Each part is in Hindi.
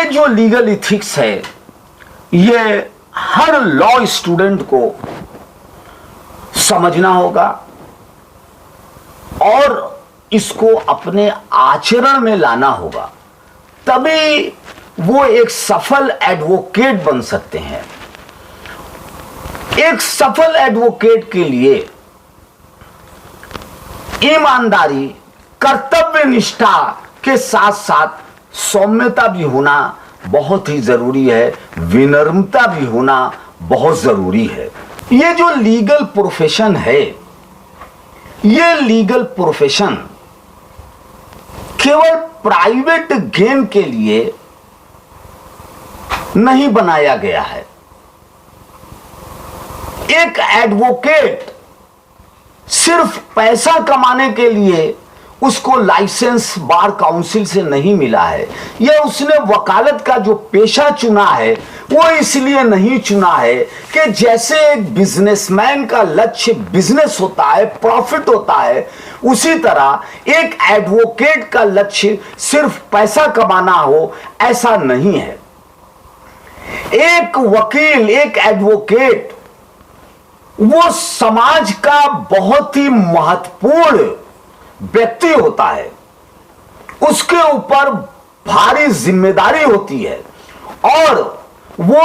जो लीगल इथिक्स है ये हर लॉ स्टूडेंट को समझना होगा और इसको अपने आचरण में लाना होगा, तभी वो एक सफल एडवोकेट बन सकते हैं। एक सफल एडवोकेट के लिए ईमानदारी, कर्तव्य निष्ठा के साथ साथ सौम्यता भी होना बहुत ही जरूरी है, विनम्रता भी होना बहुत जरूरी है। ये जो लीगल प्रोफेशन है, ये लीगल प्रोफेशन केवल प्राइवेट गेन के लिए नहीं बनाया गया है। एक एडवोकेट सिर्फ पैसा कमाने के लिए उसको लाइसेंस बार काउंसिल से नहीं मिला है, यह उसने वकालत का जो पेशा चुना है वो इसलिए नहीं चुना है कि जैसे एक बिजनेसमैन का लक्ष्य बिजनेस होता है, प्रॉफिट होता है, उसी तरह एक एडवोकेट का लक्ष्य सिर्फ पैसा कमाना हो, ऐसा नहीं है। एक वकील, एक एडवोकेट वो समाज का बहुत ही महत्वपूर्ण व्यक्ति होता है, उसके ऊपर भारी जिम्मेदारी होती है और वो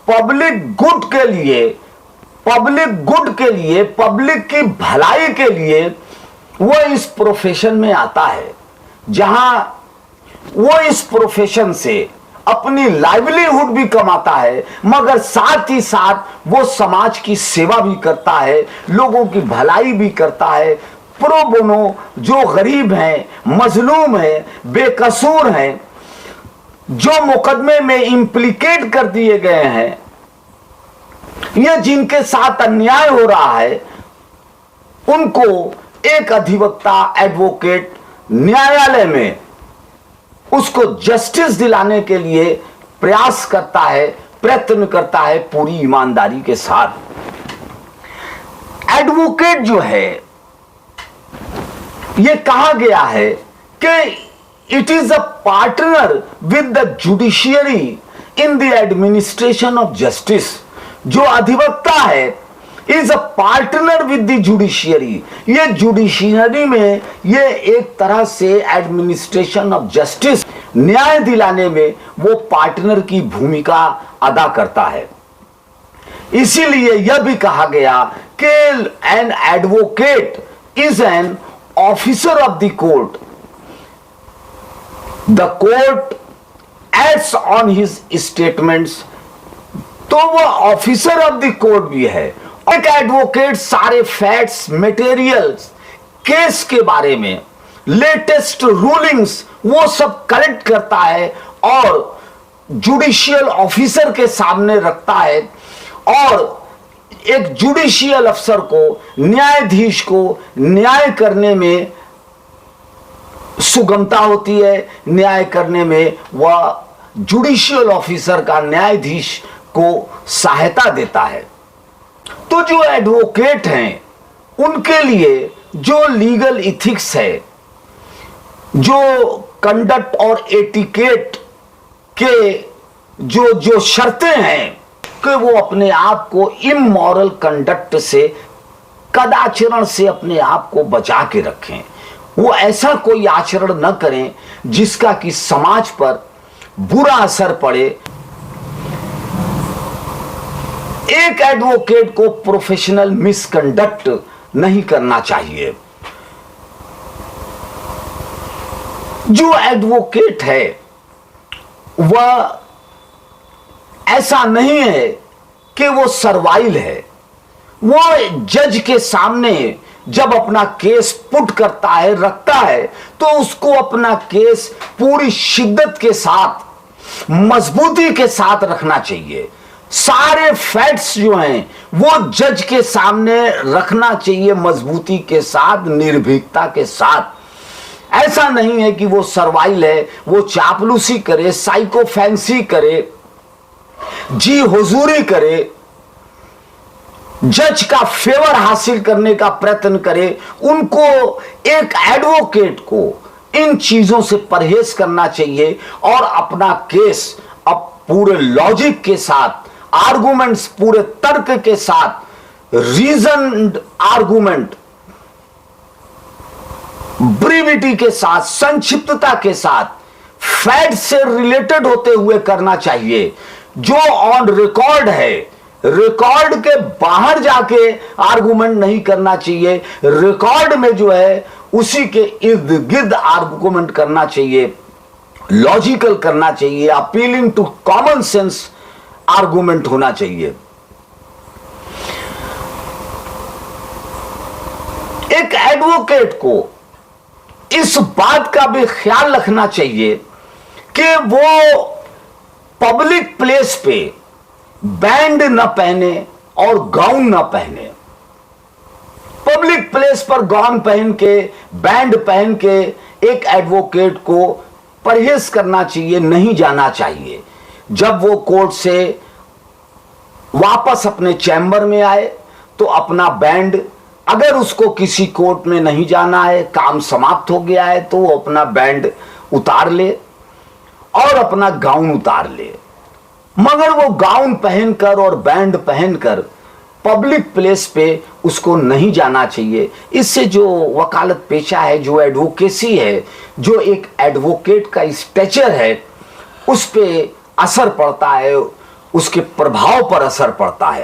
पब्लिक गुड के लिए, पब्लिक की भलाई के लिए वो इस प्रोफेशन में आता है, जहां वो इस प्रोफेशन से अपनी लाइवलीहुड भी कमाता है, मगर साथ ही साथ वो समाज की सेवा भी करता है, लोगों की भलाई भी करता है। प्रो बोनो, जो गरीब हैं, मजलूम हैं, बेकसूर हैं, जो मुकदमे में इंप्लीकेट कर दिए गए हैं, या जिनके साथ अन्याय हो रहा है, उनको एक अधिवक्ता, एडवोकेट न्यायालय में उसको जस्टिस दिलाने के लिए प्रयास करता है, प्रयत्न करता है पूरी ईमानदारी के साथ। एडवोकेट जो है, ये कहा गया है कि it is a partner with the judiciary in the administration of justice. जो अधिवक्ता है is a partner with the judiciary. ये जुडिशियरी में ये एक तरह से एडमिनिस्ट्रेशन ऑफ जस्टिस, न्याय दिलाने में वो पार्टनर की भूमिका अदा करता है। इसीलिए यह भी कहा गया कि an advocate is an officer of the court, the court acts on his statements. तो वो ऑफिसर ऑफ द कोर्ट भी है। एक एडवोकेट सारे फैक्ट्स, मटेरियल्स, केस के बारे में, लेटेस्ट रूलिंग्स, वो सब कलेक्ट करता है और जुडिशियल ऑफिसर के सामने रखता है, और एक जुडिशियल अफसर को, न्यायाधीश को न्याय करने में सुगमता होती है, न्याय करने में वह जुडिशियल ऑफिसर का न्यायाधीश को सहायता देता है। तो जो एडवोकेट हैं उनके लिए जो लीगल इथिक्स है, जो कंडक्ट और एटिकेट के जो शर्तें हैं कि वो अपने आप को इमोरल कंडक्ट से, कदाचरण से अपने आप को बचा के रखें। वो ऐसा कोई आचरण न करें जिसका कि समाज पर बुरा असर पड़े। एक एडवोकेट को प्रोफेशनल मिसकंडक्ट नहीं करना चाहिए। जो एडवोकेट है वह ऐसा नहीं है कि वो सर्वाइल है। वो जज के सामने जब अपना केस पुट करता है, रखता है, तो उसको अपना केस पूरी शिद्दत के साथ, मजबूती के साथ रखना चाहिए। सारे फैक्ट्स जो हैं वो जज के सामने रखना चाहिए, मजबूती के साथ, निर्भीकता के साथ। ऐसा नहीं है कि वो सर्वाइल है, वो चापलूसी करे, साइको फैंसी करे, जी हुजूरी करे, जज का फेवर हासिल करने का प्रयत्न करे। उनको, एक एडवोकेट को इन चीजों से परहेज करना चाहिए और अपना केस अब पूरे लॉजिक के साथ, आर्गुमेंट्स, पूरे तर्क के साथ, रीजन आर्गुमेंट, ब्रीविटी के साथ, संक्षिप्तता के साथ, फैक्ट से रिलेटेड होते हुए करना चाहिए। जो ऑन रिकॉर्ड है, रिकॉर्ड के बाहर जाके आर्गुमेंट नहीं करना चाहिए। रिकॉर्ड में जो है उसी के इर्द गिर्द आर्गुमेंट करना चाहिए, लॉजिकल करना चाहिए, appealing to common sense argument होना चाहिए। एक एडवोकेट को इस बात का भी ख्याल रखना चाहिए कि वो पब्लिक प्लेस पे बैंड न पहने और गाउन न पहने। पब्लिक प्लेस पर गाउन पहन के, बैंड पहन के एक एडवोकेट को परहेज करना चाहिए, नहीं जाना चाहिए। जब वो कोर्ट से वापस अपने चैम्बर में आए तो अपना बैंड, अगर उसको किसी कोर्ट में नहीं जाना है, काम समाप्त हो गया है, तो वो अपना बैंड उतार ले और अपना गाउन उतार ले। मगर वो गाउन पहनकर और बैंड पहनकर पब्लिक प्लेस पे उसको नहीं जाना चाहिए। इससे जो वकालत पेशा है, जो एडवोकेसी है, जो एक एडवोकेट का स्टेचर है, उस पे असर पड़ता है, उसके प्रभाव पर असर पड़ता है।